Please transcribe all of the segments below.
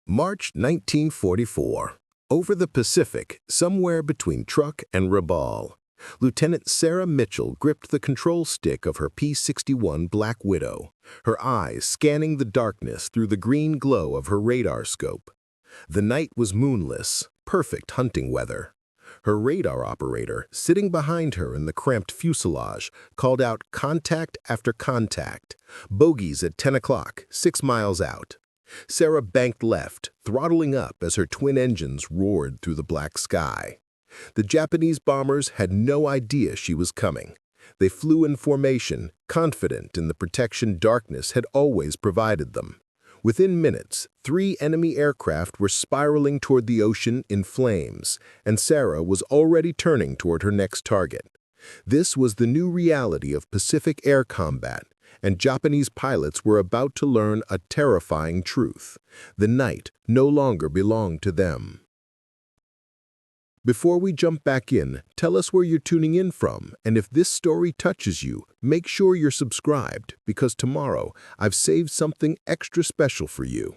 March 1944. Over the Pacific, somewhere between Truk and Rabaul, Lieutenant Sarah Mitchell gripped the control stick of her P-61 Black Widow, her eyes scanning the darkness through the green glow of her radar scope. The night was moonless, perfect hunting weather. Her radar operator, sitting behind her in the cramped fuselage, called out contact after contact. Bogies at 10 o'clock, 6 miles out. Sarah banked left, throttling up as her twin engines roared through the black sky. The Japanese bombers had no idea she was coming. They flew in formation, confident in the protection darkness had always provided them. Within minutes, 3 enemy aircraft were spiraling toward the ocean in flames, and Sarah was already turning toward her next target. This was the new reality of Pacific air combat, and Japanese pilots were about to learn a terrifying truth. The night no longer belonged to them. Before we jump back in, tell us where you're tuning in from, and if this story touches you, make sure you're subscribed, because tomorrow I've saved something extra special for you.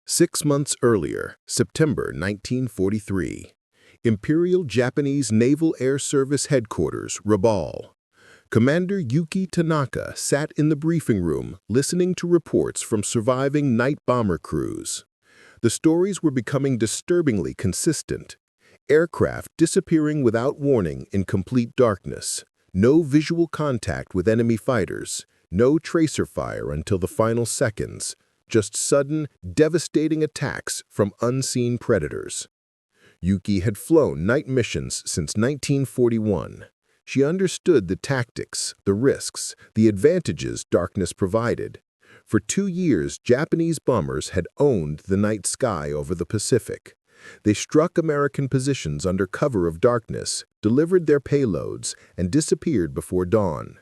6 months earlier, September 1943, Imperial Japanese Naval Air Service Headquarters, Rabaul. Commander Yuki Tanaka sat in the briefing room listening to reports from surviving night bomber crews. The stories were becoming disturbingly consistent. Aircraft disappearing without warning in complete darkness. No visual contact with enemy fighters. No tracer fire until the final seconds. Just sudden, devastating attacks from unseen predators. Yuki had flown night missions since 1941. She understood the tactics, the risks, the advantages darkness provided. For 2 years, Japanese bombers had owned the night sky over the Pacific. They struck American positions under cover of darkness, delivered their payloads, and disappeared before dawn.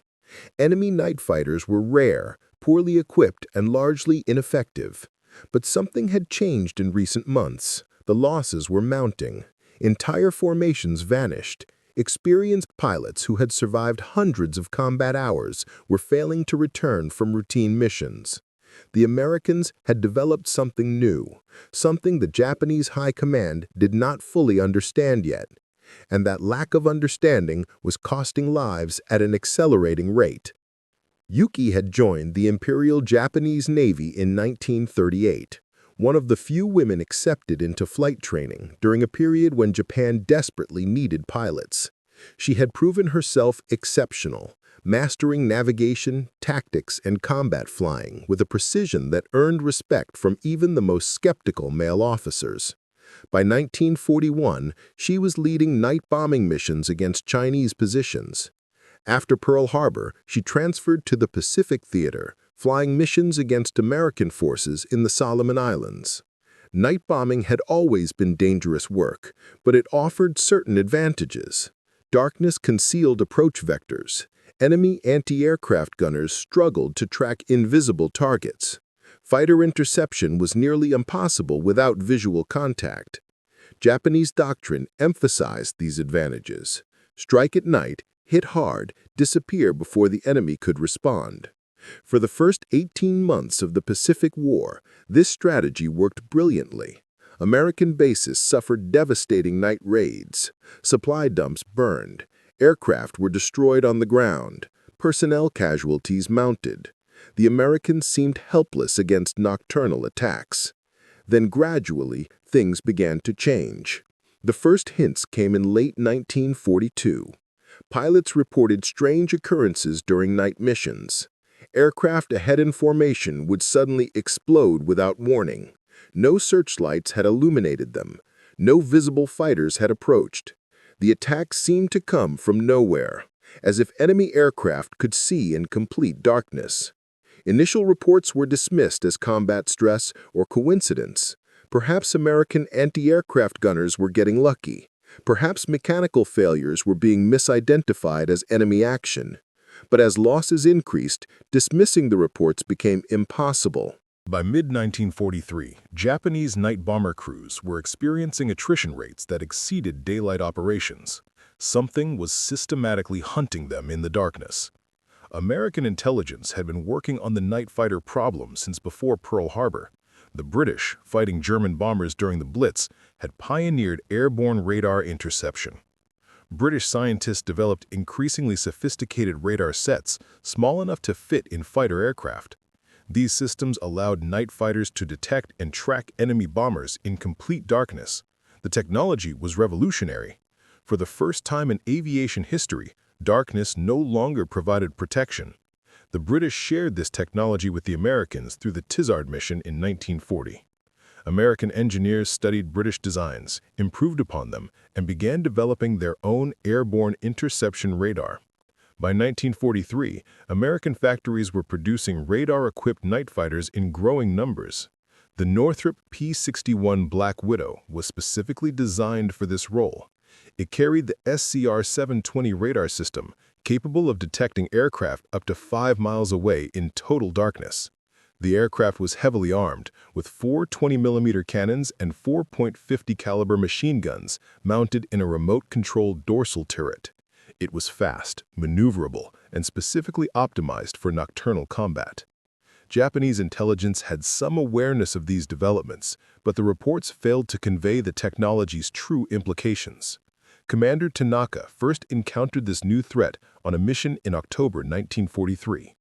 Enemy night fighters were rare, poorly equipped, and largely ineffective. But something had changed in recent months. The losses were mounting. Entire formations vanished. Experienced pilots who had survived hundreds of combat hours were failing to return from routine missions. The Americans had developed something new, something the Japanese High Command did not fully understand yet. And that lack of understanding was costing lives at an accelerating rate. Yuki had joined the Imperial Japanese Navy in 1938. One of the few women accepted into flight training during a period when Japan desperately needed pilots. She had proven herself exceptional, mastering navigation, tactics, and combat flying with a precision that earned respect from even the most skeptical male officers. By 1941, she was leading night bombing missions against Chinese positions. After Pearl Harbor, she transferred to the Pacific Theater, flying missions against American forces in the Solomon Islands. Night bombing had always been dangerous work, but it offered certain advantages. Darkness concealed approach vectors. Enemy anti-aircraft gunners struggled to track invisible targets. Fighter interception was nearly impossible without visual contact. Japanese doctrine emphasized these advantages. Strike at night, hit hard, disappear before the enemy could respond. For the first 18 months of the Pacific War, this strategy worked brilliantly. American bases suffered devastating night raids. Supply dumps burned. Aircraft were destroyed on the ground. Personnel casualties mounted. The Americans seemed helpless against nocturnal attacks. Then gradually, things began to change. The first hints came in late 1942. Pilots reported strange occurrences during night missions. Aircraft ahead in formation would suddenly explode without warning. No searchlights had illuminated them. No visible fighters had approached. The attacks seemed to come from nowhere, as if enemy aircraft could see in complete darkness. Initial reports were dismissed as combat stress or coincidence. Perhaps American anti-aircraft gunners were getting lucky. Perhaps mechanical failures were being misidentified as enemy action. But as losses increased, dismissing the reports became impossible. By mid-1943, Japanese night bomber crews were experiencing attrition rates that exceeded daylight operations. Something was systematically hunting them in the darkness. American intelligence had been working on the night fighter problem since before Pearl Harbor. The British, fighting German bombers during the Blitz, had pioneered airborne radar interception. British scientists developed increasingly sophisticated radar sets, small enough to fit in fighter aircraft. These systems allowed night fighters to detect and track enemy bombers in complete darkness. The technology was revolutionary. For the first time in aviation history, darkness no longer provided protection. The British shared this technology with the Americans through the Tizard mission in 1940. American engineers studied British designs, improved upon them, and began developing their own airborne interception radar. By 1943, American factories were producing radar-equipped night fighters in growing numbers. The Northrop P-61 Black Widow was specifically designed for this role. It carried the SCR-720 radar system, capable of detecting aircraft up to 5 miles away in total darkness. The aircraft was heavily armed, with 4 20mm cannons and 4.50 caliber machine guns mounted in a remote-controlled dorsal turret. It was fast, maneuverable, and specifically optimized for nocturnal combat. Japanese intelligence had some awareness of these developments, but the reports failed to convey the technology's true implications. Commander Tanaka first encountered this new threat on a mission in October 1943.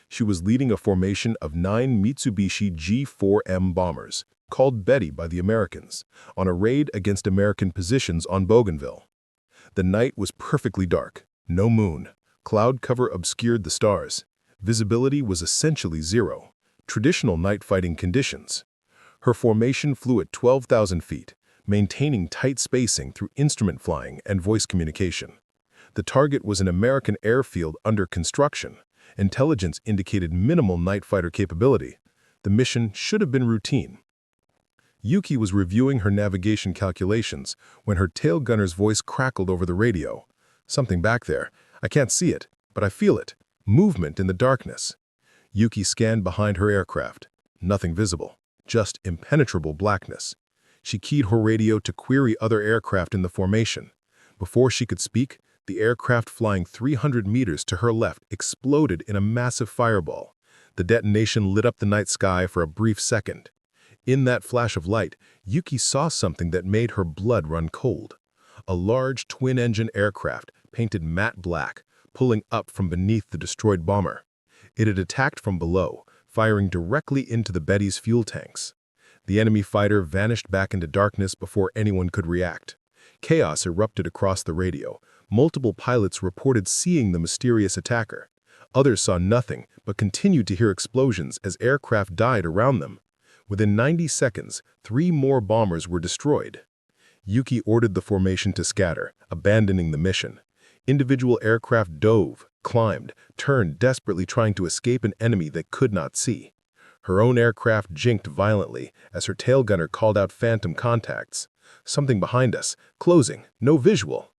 She was leading a formation of 9 Mitsubishi G-4M bombers, called Betty by the Americans, on a raid against American positions on Bougainville. The night was perfectly dark, no moon. Cloud cover obscured the stars. Visibility was essentially zero, traditional night fighting conditions. Her formation flew at 12,000 feet, maintaining tight spacing through instrument flying and voice communication. The target was an American airfield under construction. Intelligence indicated minimal night fighter capability. The mission should have been routine. Yuki was reviewing her navigation calculations when her tail gunner's voice crackled over the radio. "Something back there. I can't see it, but I feel it. Movement in the darkness." Yuki scanned behind her aircraft. Nothing visible, just impenetrable blackness. She keyed her radio to query other aircraft in the formation. Before she could speak, the aircraft flying 300 meters to her left exploded in a massive fireball. The detonation lit up the night sky for a brief second. In that flash of light, Yuki saw something that made her blood run cold. A large twin-engine aircraft, painted matte black, pulling up from beneath the destroyed bomber. It had attacked from below, firing directly into the Betty's fuel tanks. The enemy fighter vanished back into darkness before anyone could react. Chaos erupted across the radio. Multiple pilots reported seeing the mysterious attacker. Others saw nothing, but continued to hear explosions as aircraft died around them. Within 90 seconds, 3 more bombers were destroyed. Yuki ordered the formation to scatter, abandoning the mission. Individual aircraft dove, climbed, turned, desperately trying to escape an enemy they could not see. Her own aircraft jinked violently as her tail gunner called out phantom contacts. "Something behind us, closing, no visual."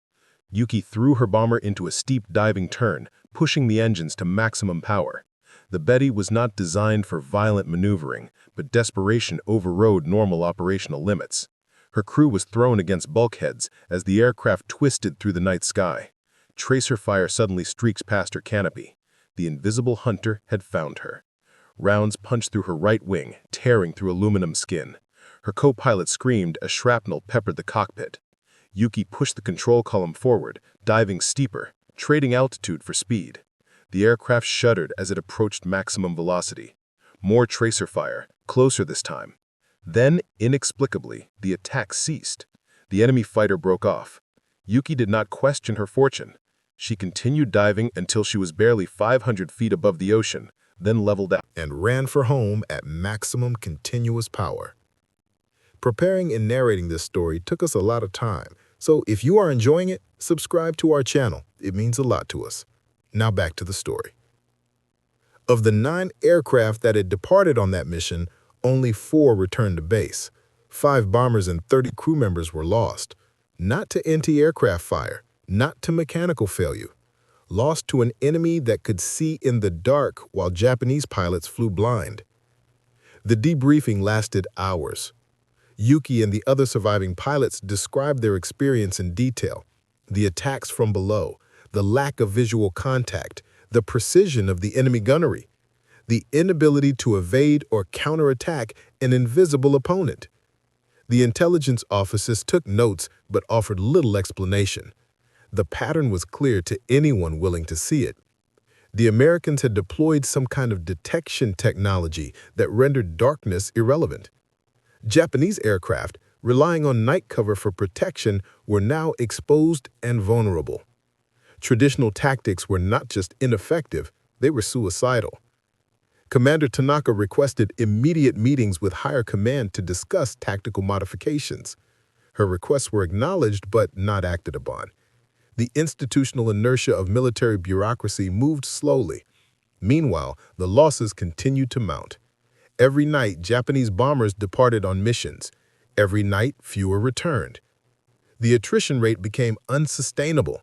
Yuki threw her bomber into a steep diving turn, pushing the engines to maximum power. The Betty was not designed for violent maneuvering, but desperation overrode normal operational limits. Her crew was thrown against bulkheads as the aircraft twisted through the night sky. Tracer fire suddenly streaked past her canopy. The invisible hunter had found her. Rounds punched through her right wing, tearing through aluminum skin. Her co-pilot screamed as shrapnel peppered the cockpit. Yuki pushed the control column forward, diving steeper, trading altitude for speed. The aircraft shuddered as it approached maximum velocity. More tracer fire, closer this time. Then, inexplicably, the attack ceased. The enemy fighter broke off. Yuki did not question her fortune. She continued diving until she was barely 500 feet above the ocean, then leveled out and ran for home at maximum continuous power. Preparing and narrating this story took us a lot of time, so if you are enjoying it, subscribe to our channel. It means a lot to us. Now back to the story. Of the 9 aircraft that had departed on that mission, only 4 returned to base. 5 bombers and 30 crew members were lost. Not to anti-aircraft fire, not to mechanical failure. Lost to an enemy that could see in the dark while Japanese pilots flew blind. The debriefing lasted hours. Yuki and the other surviving pilots described their experience in detail. The attacks from below, the lack of visual contact, the precision of the enemy gunnery, the inability to evade or counterattack an invisible opponent. The intelligence officers took notes but offered little explanation. The pattern was clear to anyone willing to see it. The Americans had deployed some kind of detection technology that rendered darkness irrelevant. Japanese aircraft, relying on night cover for protection, were now exposed and vulnerable. Traditional tactics were not just ineffective, they were suicidal. Commander Tanaka requested immediate meetings with higher command to discuss tactical modifications. Her requests were acknowledged but not acted upon. The institutional inertia of military bureaucracy moved slowly. Meanwhile, the losses continued to mount. Every night, Japanese bombers departed on missions. Every night, fewer returned. The attrition rate became unsustainable.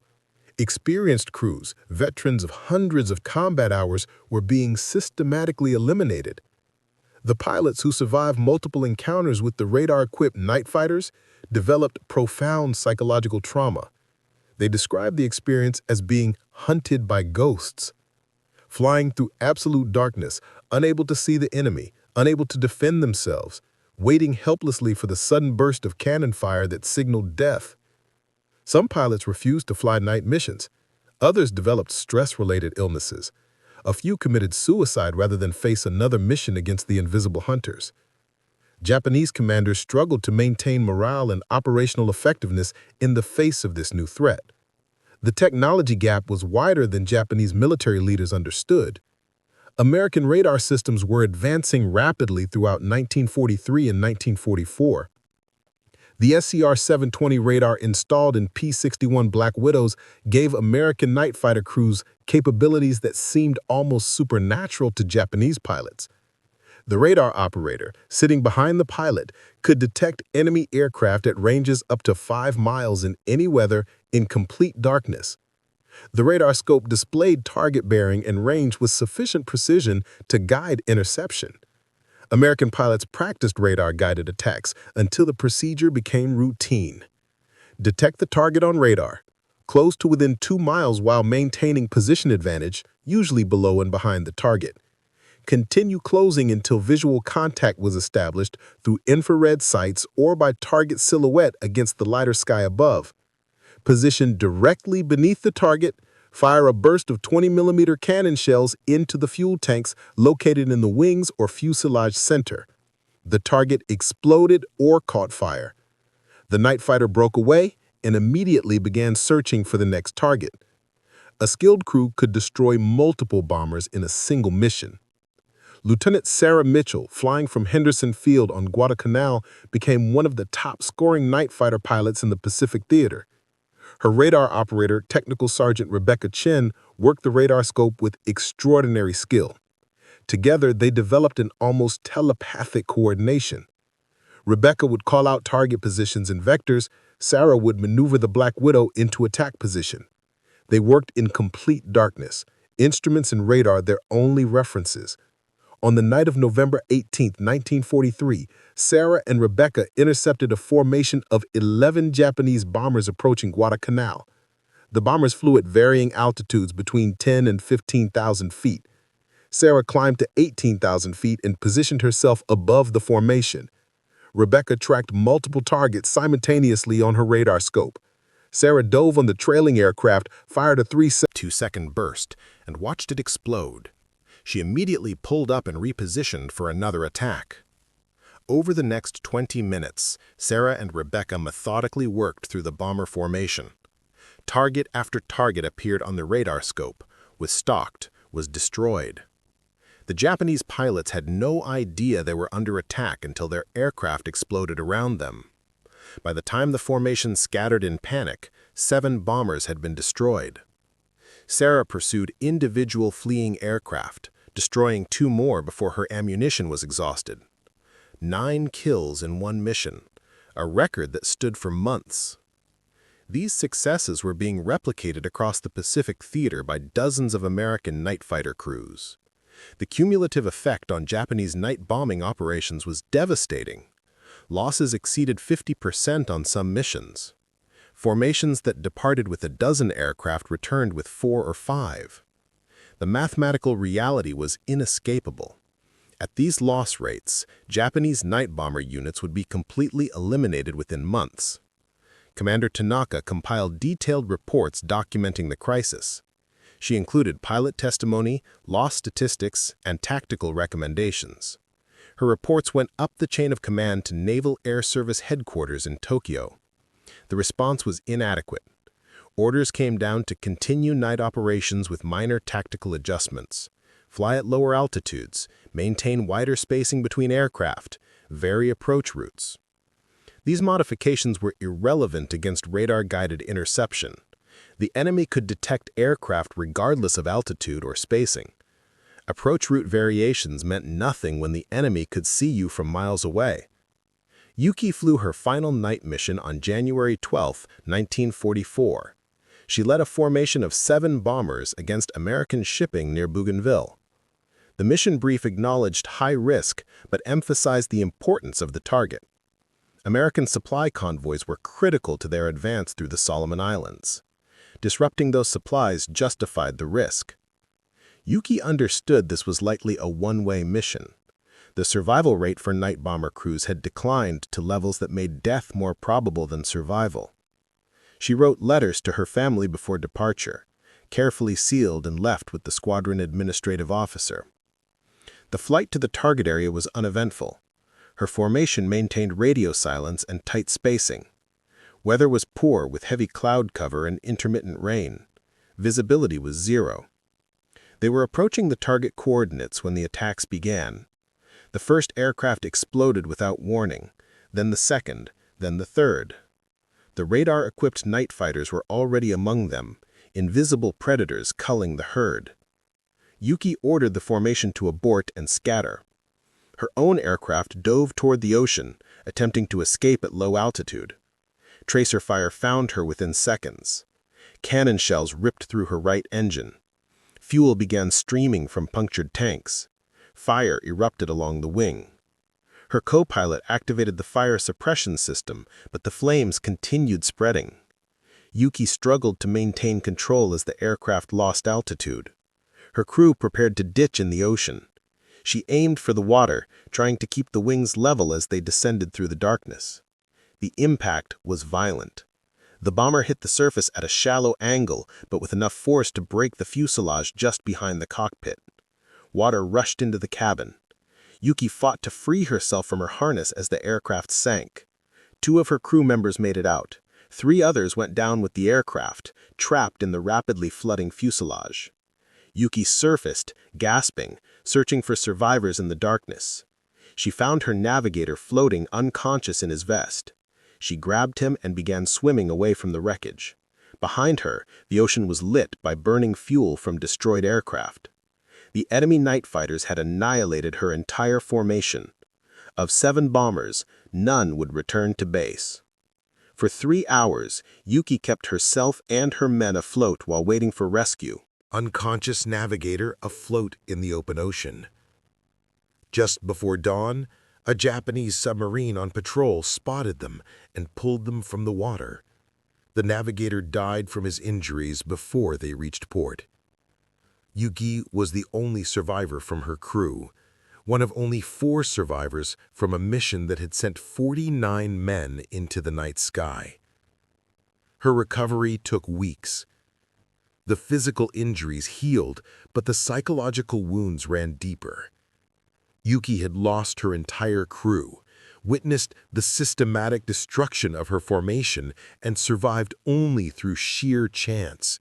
Experienced crews, veterans of hundreds of combat hours, were being systematically eliminated. The pilots who survived multiple encounters with the radar-equipped night fighters developed profound psychological trauma. They described the experience as being hunted by ghosts. Flying through absolute darkness, unable to see the enemy, unable to defend themselves, waiting helplessly for the sudden burst of cannon fire that signaled death. Some pilots refused to fly night missions. Others developed stress-related illnesses. A few committed suicide rather than face another mission against the invisible hunters. Japanese commanders struggled to maintain morale and operational effectiveness in the face of this new threat. The technology gap was wider than Japanese military leaders understood. American radar systems were advancing rapidly throughout 1943 and 1944. The SCR-720 radar installed in P-61 Black Widows gave American night fighter crews capabilities that seemed almost supernatural to Japanese pilots. The radar operator, sitting behind the pilot, could detect enemy aircraft at ranges up to 5 miles in any weather in complete darkness. The radar scope displayed target bearing and range with sufficient precision to guide interception. American pilots practiced radar-guided attacks until the procedure became routine. Detect the target on radar, close to within 2 miles while maintaining position advantage, usually below and behind the target. Continue closing until visual contact was established through infrared sights or by target silhouette against the lighter sky above. Position directly beneath the target, fire a burst of 20mm cannon shells into the fuel tanks located in the wings or fuselage center. The target exploded or caught fire. The night fighter broke away and immediately began searching for the next target. A skilled crew could destroy multiple bombers in a single mission. Lieutenant Sarah Mitchell, flying from Henderson Field on Guadalcanal, became one of the top-scoring night fighter pilots in the Pacific Theater. Her radar operator, Technical Sergeant Rebecca Chen, worked the radar scope with extraordinary skill. Together, they developed an almost telepathic coordination. Rebecca would call out target positions and vectors. Sarah would maneuver the Black Widow into attack position. They worked in complete darkness, instruments and radar their only references. On the night of November 18, 1943, Sarah and Rebecca intercepted a formation of 11 Japanese bombers approaching Guadalcanal. The bombers flew at varying altitudes between 10 and 15,000 feet. Sarah climbed to 18,000 feet and positioned herself above the formation. Rebecca tracked multiple targets simultaneously on her radar scope. Sarah dove on the trailing aircraft, fired a 3-2-second burst, and watched it explode. She immediately pulled up and repositioned for another attack. Over the next 20 minutes, Sarah and Rebecca methodically worked through the bomber formation. Target after target appeared on the radar scope, was stalked, was destroyed. The Japanese pilots had no idea they were under attack until their aircraft exploded around them. By the time the formation scattered in panic, 7 bombers had been destroyed. Sarah pursued individual fleeing aircraft, destroying 2 more before her ammunition was exhausted. 9 kills in one mission, a record that stood for months. These successes were being replicated across the Pacific Theater by dozens of American night fighter crews. The cumulative effect on Japanese night bombing operations was devastating. Losses exceeded 50% on some missions. Formations that departed with a dozen aircraft returned with 4 or 5. The mathematical reality was inescapable. At these loss rates, Japanese night bomber units would be completely eliminated within months. Commander Tanaka compiled detailed reports documenting the crisis. She included pilot testimony, loss statistics, and tactical recommendations. Her reports went up the chain of command to Naval Air Service headquarters in Tokyo. The response was inadequate. Orders came down to continue night operations with minor tactical adjustments, fly at lower altitudes, maintain wider spacing between aircraft, vary approach routes. These modifications were irrelevant against radar-guided interception. The enemy could detect aircraft regardless of altitude or spacing. Approach route variations meant nothing when the enemy could see you from miles away. Yuki flew her final night mission on January 12, 1944. She led a formation of 7 bombers against American shipping near Bougainville. The mission brief acknowledged high risk but emphasized the importance of the target. American supply convoys were critical to their advance through the Solomon Islands. Disrupting those supplies justified the risk. Yuki understood this was likely a one-way mission. The survival rate for night bomber crews had declined to levels that made death more probable than survival. She wrote letters to her family before departure, carefully sealed and left with the squadron administrative officer. The flight to the target area was uneventful. Her formation maintained radio silence and tight spacing. Weather was poor with heavy cloud cover and intermittent rain. Visibility was 0. They were approaching the target coordinates when the attacks began. The first aircraft exploded without warning, then the second, then the third. The radar-equipped night fighters were already among them, invisible predators culling the herd. Yuki ordered the formation to abort and scatter. Her own aircraft dove toward the ocean, attempting to escape at low altitude. Tracer fire found her within seconds. Cannon shells ripped through her right engine. Fuel began streaming from punctured tanks. Fire erupted along the wing. Her co-pilot activated the fire suppression system, but the flames continued spreading. Yuki struggled to maintain control as the aircraft lost altitude. Her crew prepared to ditch in the ocean. She aimed for the water, trying to keep the wings level as they descended through the darkness. The impact was violent. The bomber hit the surface at a shallow angle, but with enough force to break the fuselage just behind the cockpit. Water rushed into the cabin. Yuki fought to free herself from her harness as the aircraft sank. 2 of her crew members made it out. 3 others went down with the aircraft, trapped in the rapidly flooding fuselage. Yuki surfaced, gasping, searching for survivors in the darkness. She found her navigator floating unconscious in his vest. She grabbed him and began swimming away from the wreckage. Behind her, the ocean was lit by burning fuel from destroyed aircraft. The enemy night fighters had annihilated her entire formation. Of 7 bombers, none would return to base. For 3 hours, Yuki kept herself and her men afloat while waiting for rescue. Unconscious navigator afloat in the open ocean. Just before dawn, a Japanese submarine on patrol spotted them and pulled them from the water. The navigator died from his injuries before they reached port. Yuki was the only survivor from her crew, one of only 4 survivors from a mission that had sent 49 men into the night sky. Her recovery took weeks. The physical injuries healed, but the psychological wounds ran deeper. Yuki had lost her entire crew, witnessed the systematic destruction of her formation, and survived only through sheer chance.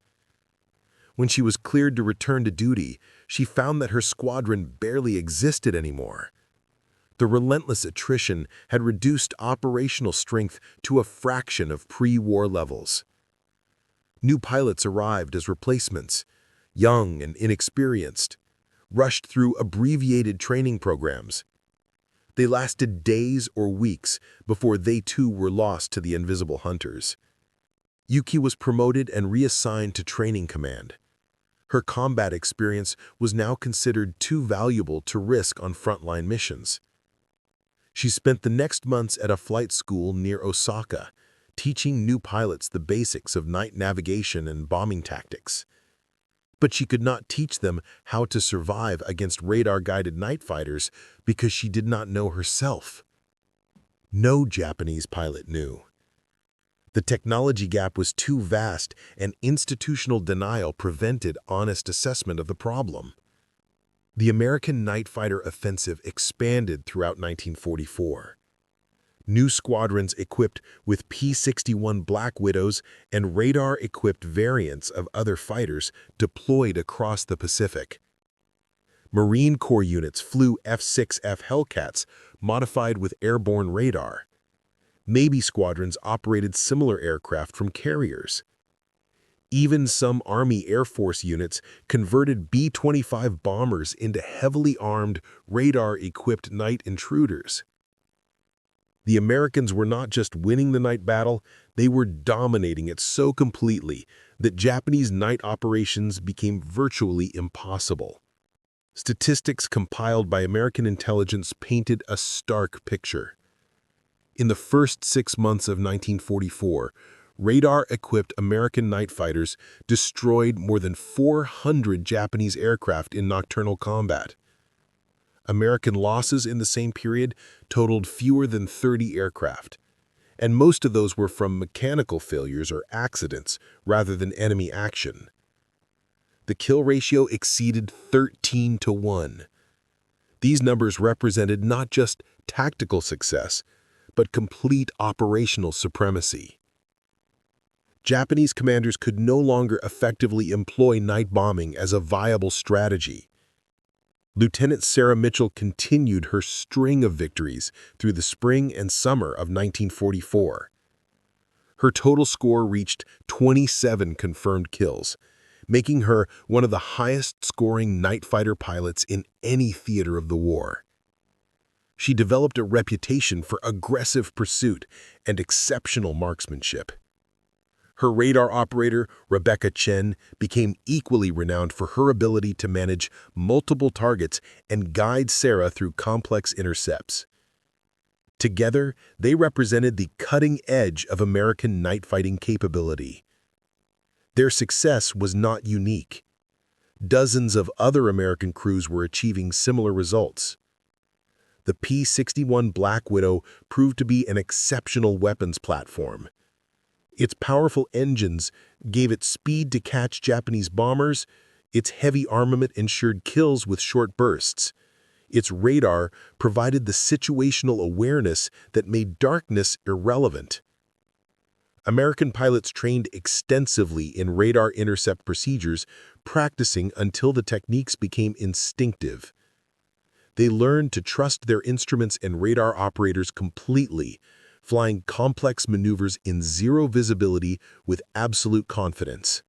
When she was cleared to return to duty, she found that her squadron barely existed anymore. The relentless attrition had reduced operational strength to a fraction of pre-war levels. New pilots arrived as replacements, young and inexperienced, rushed through abbreviated training programs. They lasted days or weeks before they too were lost to the invisible hunters. Yuki was promoted and reassigned to training command. Her combat experience was now considered too valuable to risk on frontline missions. She spent the next months at a flight school near Osaka, teaching new pilots the basics of night navigation and bombing tactics. But she could not teach them how to survive against radar-guided night fighters because she did not know herself. No Japanese pilot knew. The technology gap was too vast, and institutional denial prevented honest assessment of the problem. The American night fighter offensive expanded throughout 1944. New squadrons equipped with P-61 Black Widows and radar-equipped variants of other fighters deployed across the Pacific. Marine Corps units flew F-6F Hellcats modified with airborne radar. Navy squadrons operated similar aircraft from carriers. Even some Army Air Force units converted B-25 bombers into heavily armed, radar-equipped night intruders. The Americans were not just winning the night battle, they were dominating it so completely that Japanese night operations became virtually impossible. Statistics compiled by American intelligence painted a stark picture. In the first 6 months of 1944, radar-equipped American night fighters destroyed more than 400 Japanese aircraft in nocturnal combat. American losses in the same period totaled fewer than 30 aircraft, and most of those were from mechanical failures or accidents rather than enemy action. The kill ratio exceeded 13-to-1. These numbers represented not just tactical success, but complete operational supremacy. Japanese commanders could no longer effectively employ night bombing as a viable strategy. Lieutenant Sarah Mitchell continued her string of victories through the spring and summer of 1944. Her total score reached 27 confirmed kills, making her one of the highest-scoring night fighter pilots in any theater of the war. She developed a reputation for aggressive pursuit and exceptional marksmanship. Her radar operator, Rebecca Chen, became equally renowned for her ability to manage multiple targets and guide Sarah through complex intercepts. Together, they represented the cutting edge of American night fighting capability. Their success was not unique. Dozens of other American crews were achieving similar results. The P-61 Black Widow proved to be an exceptional weapons platform. Its powerful engines gave it speed to catch Japanese bombers. Its heavy armament ensured kills with short bursts. Its radar provided the situational awareness that made darkness irrelevant. American pilots trained extensively in radar intercept procedures, practicing until the techniques became instinctive. They learned to trust their instruments and radar operators completely, flying complex maneuvers in zero visibility with absolute confidence.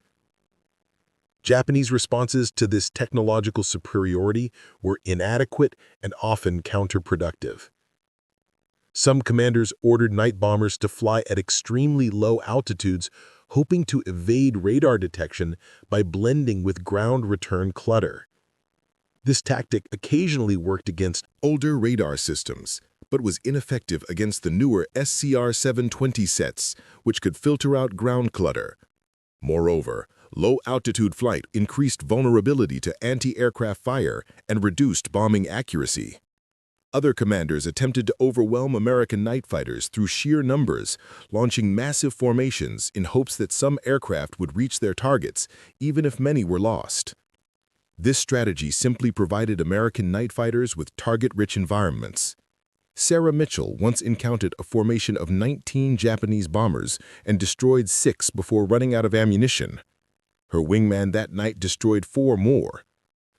Japanese responses to this technological superiority were inadequate and often counterproductive. Some commanders ordered night bombers to fly at extremely low altitudes, hoping to evade radar detection by blending with ground return clutter. This tactic occasionally worked against Older radar systems, but was ineffective against the newer SCR-720 sets, which could filter out ground clutter. Moreover, low-altitude flight increased vulnerability to anti-aircraft fire and reduced bombing accuracy. Other commanders attempted to overwhelm American night fighters through sheer numbers, launching massive formations in hopes that some aircraft would reach their targets, even if many were lost. This strategy simply provided American night fighters with target-rich environments. Sarah Mitchell once encountered a formation of 19 Japanese bombers and destroyed 6 before running out of ammunition. Her wingman that night destroyed 4 more.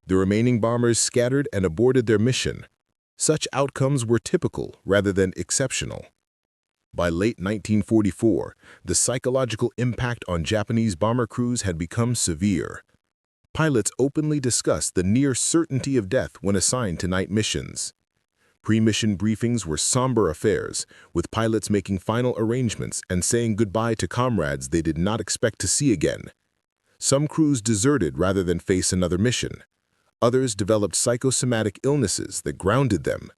The remaining bombers scattered and aborted their mission. Such outcomes were typical rather than exceptional. By late 1944, the psychological impact on Japanese bomber crews had become severe. Pilots openly discussed the near certainty of death when assigned to night missions. Pre-mission briefings were somber affairs, with pilots making final arrangements and saying goodbye to comrades they did not expect to see again. Some crews deserted rather than face another mission. Others developed psychosomatic illnesses that grounded them.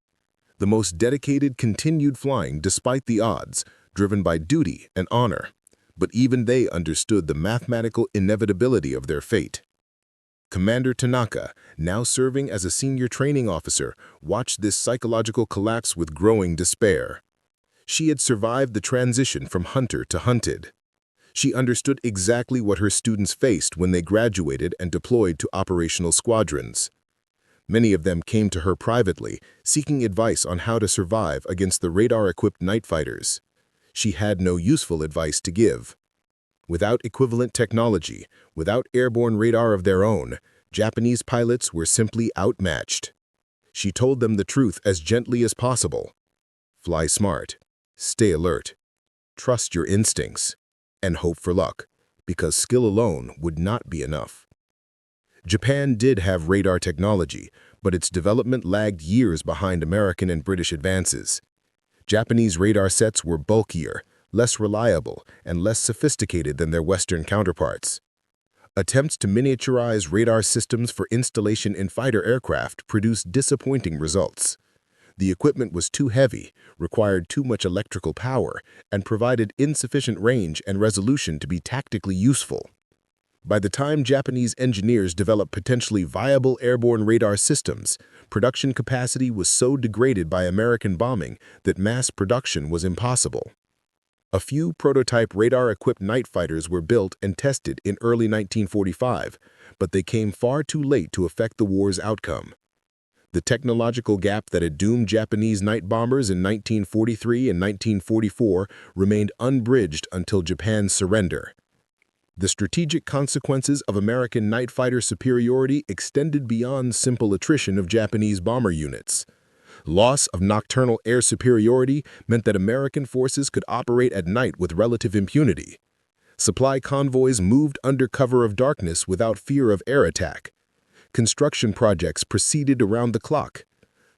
The most dedicated continued flying despite the odds, driven by duty and honor. But even they understood the mathematical inevitability of their fate. Commander Tanaka, now serving as a senior training officer, watched this psychological collapse with growing despair. She had survived the transition from hunter to hunted. She understood exactly what her students faced when they graduated and deployed to operational squadrons. Many of them came to her privately, seeking advice on how to survive against the radar-equipped night fighters. She had no useful advice to give. Without equivalent technology, without airborne radar of their own, Japanese pilots were simply outmatched. She told them the truth as gently as possible. Fly smart, stay alert, trust your instincts, and hope for luck, because skill alone would not be enough. Japan did have radar technology, but its development lagged years behind American and British advances. Japanese radar sets were bulkier, less reliable, and less sophisticated than their Western counterparts. Attempts to miniaturize radar systems for installation in fighter aircraft produced disappointing results. The equipment was too heavy, required too much electrical power, and provided insufficient range and resolution to be tactically useful. By the time Japanese engineers developed potentially viable airborne radar systems, production capacity was so degraded by American bombing that mass production was impossible. A few prototype radar-equipped night fighters were built and tested in early 1945, but they came far too late to affect the war's outcome. The technological gap that had doomed Japanese night bombers in 1943 and 1944 remained unbridged until Japan's surrender. The strategic consequences of American night fighter superiority extended beyond simple attrition of Japanese bomber units. Loss of nocturnal air superiority meant that American forces could operate at night with relative impunity. Supply convoys moved under cover of darkness without fear of air attack. Construction projects proceeded around the clock.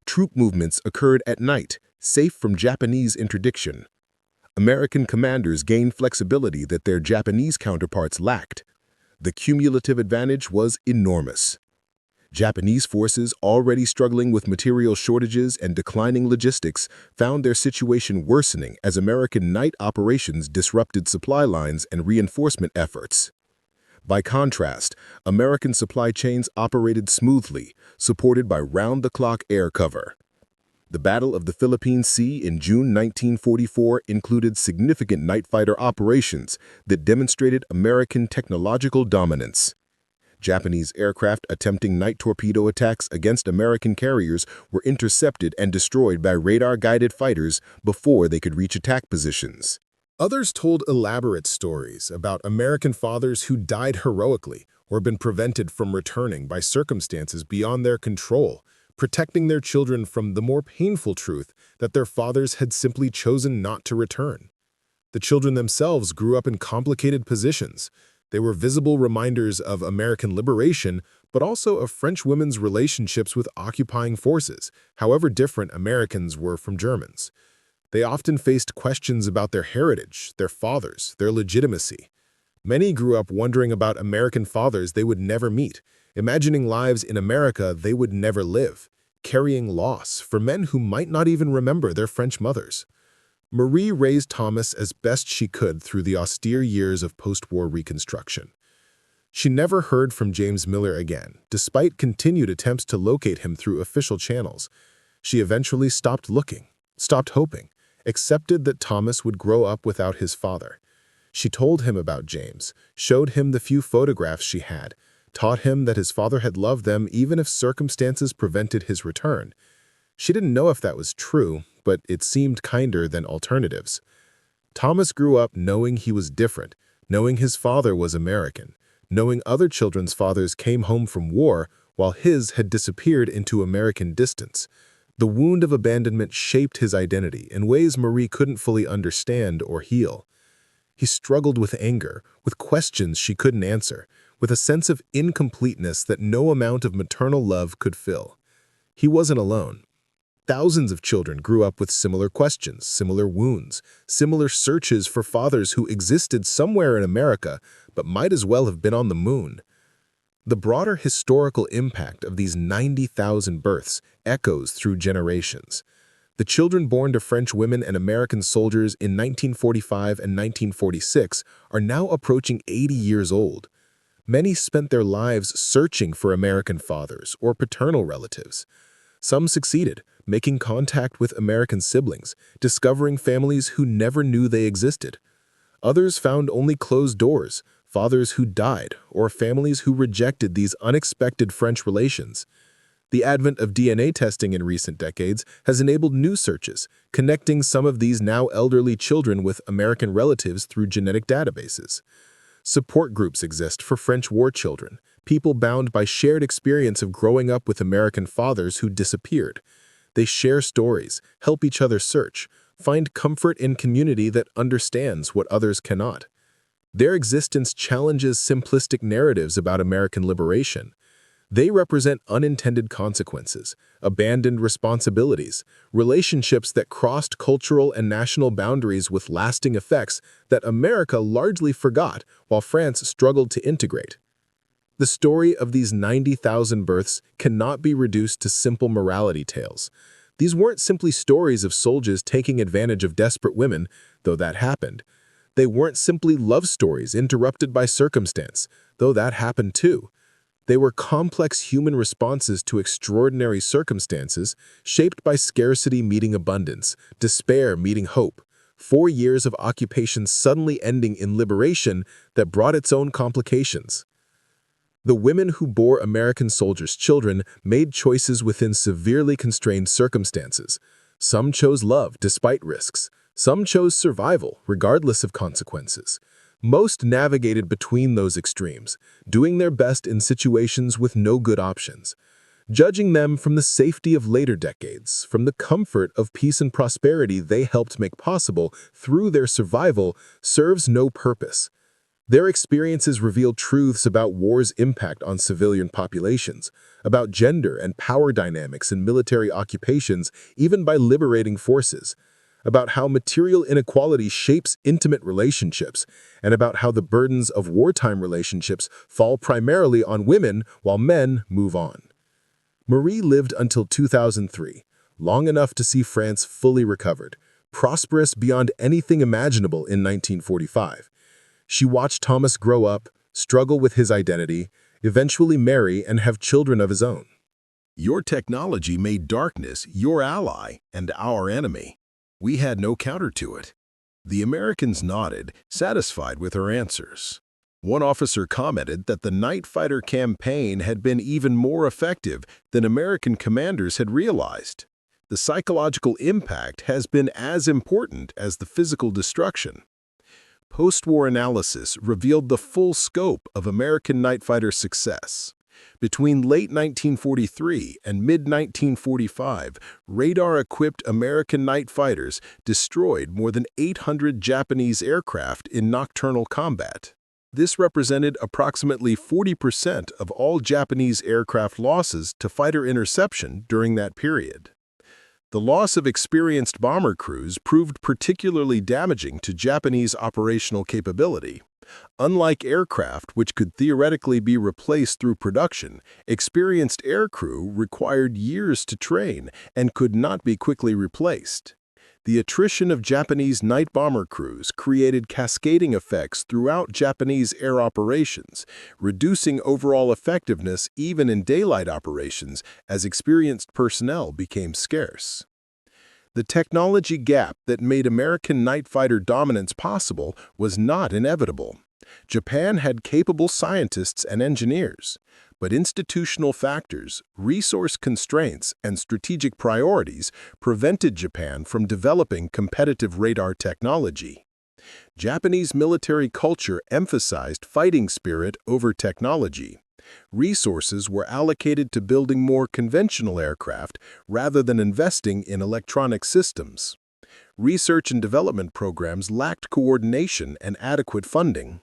Troop movements occurred at night, safe from Japanese interdiction. American commanders gained flexibility that their Japanese counterparts lacked. The cumulative advantage was enormous. Japanese forces, already struggling with material shortages and declining logistics, found their situation worsening as American night operations disrupted supply lines and reinforcement efforts. By contrast, American supply chains operated smoothly, supported by round-the-clock air cover. The Battle of the Philippine Sea in June 1944 included significant night fighter operations that demonstrated American technological dominance. Japanese aircraft attempting night torpedo attacks against American carriers were intercepted and destroyed by radar-guided fighters before they could reach attack positions. Others told elaborate stories about American fathers who died heroically or been prevented from returning by circumstances beyond their control, protecting their children from the more painful truth that their fathers had simply chosen not to return. The children themselves grew up in complicated positions. They were visible reminders of American liberation, but also of French women's relationships with occupying forces, however different Americans were from Germans. They often faced questions about their heritage, their fathers, their legitimacy. Many grew up wondering about American fathers they would never meet, imagining lives in America they would never live, carrying loss for men who might not even remember their French mothers. Marie raised Thomas as best she could through the austere years of post-war Reconstruction. She never heard from James Miller again, despite continued attempts to locate him through official channels. She eventually stopped looking, stopped hoping, accepted that Thomas would grow up without his father. She told him about James, showed him the few photographs she had, taught him that his father had loved them even if circumstances prevented his return. She didn't know if that was true, but it seemed kinder than alternatives. Thomas grew up knowing he was different, knowing his father was American, knowing other children's fathers came home from war while his had disappeared into American distance. The wound of abandonment shaped his identity in ways Marie couldn't fully understand or heal. He struggled with anger, with questions she couldn't answer, with a sense of incompleteness that no amount of maternal love could fill. He wasn't alone. Thousands of children grew up with similar questions, similar wounds, similar searches for fathers who existed somewhere in America but might as well have been on the moon. The broader historical impact of these 90,000 births echoes through generations. The children born to French women and American soldiers in 1945 and 1946 are now approaching 80 years old. Many spent their lives searching for American fathers or paternal relatives. Some succeeded, making contact with American siblings, discovering families who never knew they existed. Others found only closed doors, fathers who died, or families who rejected these unexpected French relations. The advent of DNA testing in recent decades has enabled new searches, connecting some of these now elderly children with American relatives through genetic databases. Support groups exist for French war children, people bound by shared experience of growing up with American fathers who disappeared. They share stories, help each other search, find comfort in community that understands what others cannot. Their existence challenges simplistic narratives about American liberation. They represent unintended consequences, abandoned responsibilities, relationships that crossed cultural and national boundaries with lasting effects that America largely forgot while France struggled to integrate. The story of these 90,000 births cannot be reduced to simple morality tales. These weren't simply stories of soldiers taking advantage of desperate women, though that happened. They weren't simply love stories interrupted by circumstance, though that happened too. They were complex human responses to extraordinary circumstances, shaped by scarcity meeting abundance, despair meeting hope, 4 years of occupation suddenly ending in liberation that brought its own complications. The women who bore American soldiers' children made choices within severely constrained circumstances. Some chose love despite risks. Some chose survival regardless of consequences. Most navigated between those extremes, doing their best in situations with no good options. Judging them from the safety of later decades, from the comfort of peace and prosperity they helped make possible through their survival, serves no purpose. Their experiences reveal truths about war's impact on civilian populations, about gender and power dynamics in military occupations, even by liberating forces, about how material inequality shapes intimate relationships, and about how the burdens of wartime relationships fall primarily on women while men move on. Marie lived until 2003, long enough to see France fully recovered, prosperous beyond anything imaginable in 1945. She watched Thomas grow up, struggle with his identity, eventually marry and have children of his own. Your technology made darkness your ally and our enemy. We had no counter to it. The Americans nodded, satisfied with her answers. One officer commented that the night fighter campaign had been even more effective than American commanders had realized. The psychological impact has been as important as the physical destruction. Post-war analysis revealed the full scope of American night fighter success. Between late 1943 and mid-1945, radar-equipped American night fighters destroyed more than 800 Japanese aircraft in nocturnal combat. This represented approximately 40% of all Japanese aircraft losses to fighter interception during that period. The loss of experienced bomber crews proved particularly damaging to Japanese operational capability. Unlike aircraft, which could theoretically be replaced through production, experienced aircrew required years to train and could not be quickly replaced. The attrition of Japanese night bomber crews created cascading effects throughout Japanese air operations, reducing overall effectiveness even in daylight operations as experienced personnel became scarce. The technology gap that made American night fighter dominance possible was not inevitable. Japan had capable scientists and engineers, but institutional factors, resource constraints, and strategic priorities prevented Japan from developing competitive radar technology. Japanese military culture emphasized fighting spirit over technology. Resources were allocated to building more conventional aircraft rather than investing in electronic systems. Research and development programs lacked coordination and adequate funding.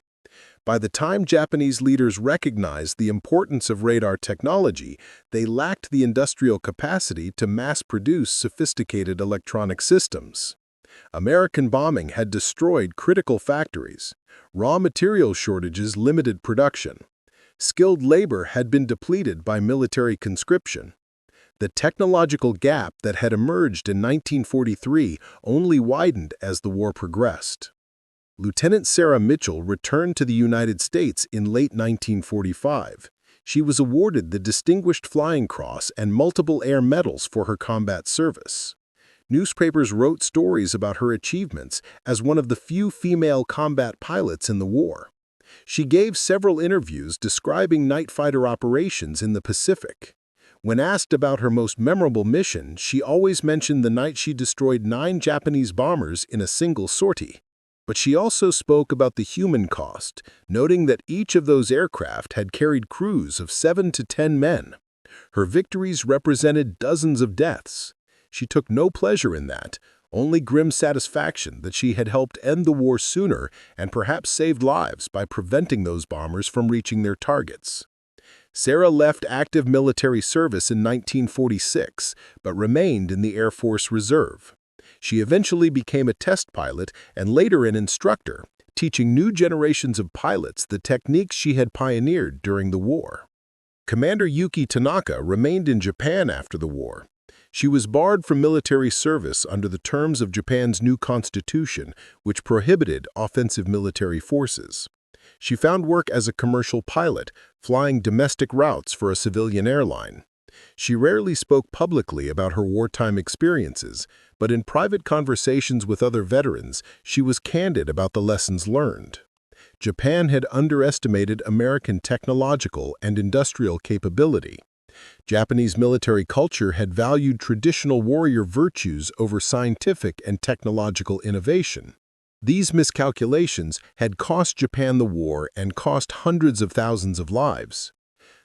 By the time Japanese leaders recognized the importance of radar technology, they lacked the industrial capacity to mass-produce sophisticated electronic systems. American bombing had destroyed critical factories. Raw material shortages limited production. Skilled labor had been depleted by military conscription. The technological gap that had emerged in 1943 only widened as the war progressed. Lieutenant Sarah Mitchell returned to the United States in late 1945. She was awarded the Distinguished Flying Cross and multiple air medals for her combat service. Newspapers wrote stories about her achievements as one of the few female combat pilots in the war. She gave several interviews describing night fighter operations in the Pacific. When asked about her most memorable mission, she always mentioned the night she destroyed 9 Japanese bombers in a single sortie. But she also spoke about the human cost, noting that each of those aircraft had carried crews of 7 to 10 men. Her victories represented dozens of deaths. She took no pleasure in that, only grim satisfaction that she had helped end the war sooner and perhaps saved lives by preventing those bombers from reaching their targets. Sarah left active military service in 1946, but remained in the Air Force Reserve. She eventually became a test pilot and later an instructor, teaching new generations of pilots the techniques she had pioneered during the war. Commander Yuki Tanaka remained in Japan after the war. She was barred from military service under the terms of Japan's new constitution, which prohibited offensive military forces. She found work as a commercial pilot, flying domestic routes for a civilian airline. She rarely spoke publicly about her wartime experiences, but in private conversations with other veterans, she was candid about the lessons learned. Japan had underestimated American technological and industrial capability. Japanese military culture had valued traditional warrior virtues over scientific and technological innovation. These miscalculations had cost Japan the war and cost hundreds of thousands of lives.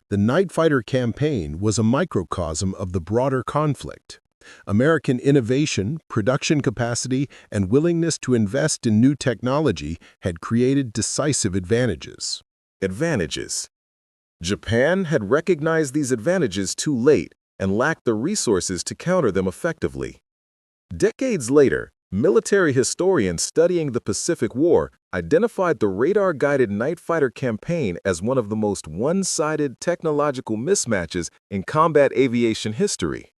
The Night Fighter campaign was a microcosm of the broader conflict. American innovation, production capacity, and willingness to invest in new technology had created decisive advantages. Japan had recognized these advantages too late and lacked the resources to counter them effectively. Decades later, military historians studying the Pacific War identified the radar-guided night fighter campaign as one of the most one-sided technological mismatches in combat aviation history.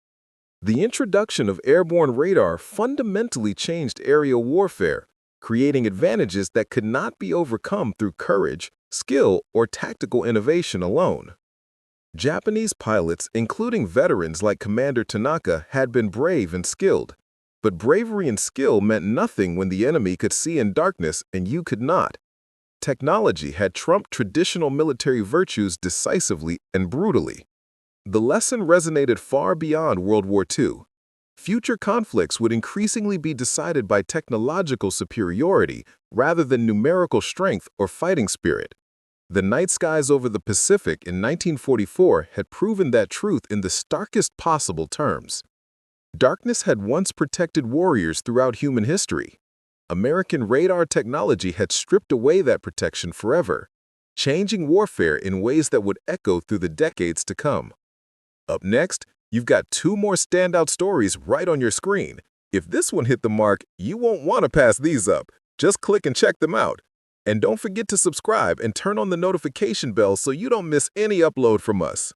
The introduction of airborne radar fundamentally changed aerial warfare, creating advantages that could not be overcome through courage, skill, or tactical innovation alone. Japanese pilots, including veterans like Commander Tanaka, had been brave and skilled. But bravery and skill meant nothing when the enemy could see in darkness and you could not. Technology had trumped traditional military virtues decisively and brutally. The lesson resonated far beyond World War II. Future conflicts would increasingly be decided by technological superiority rather than numerical strength or fighting spirit. The night skies over the Pacific in 1944 had proven that truth in the starkest possible terms. Darkness had once protected warriors throughout human history. American radar technology had stripped away that protection forever, changing warfare in ways that would echo through the decades to come. Up next, you've got 2 more standout stories right on your screen. If this one hit the mark, you won't want to pass these up. Just click and check them out. And don't forget to subscribe and turn on the notification bell so you don't miss any upload from us.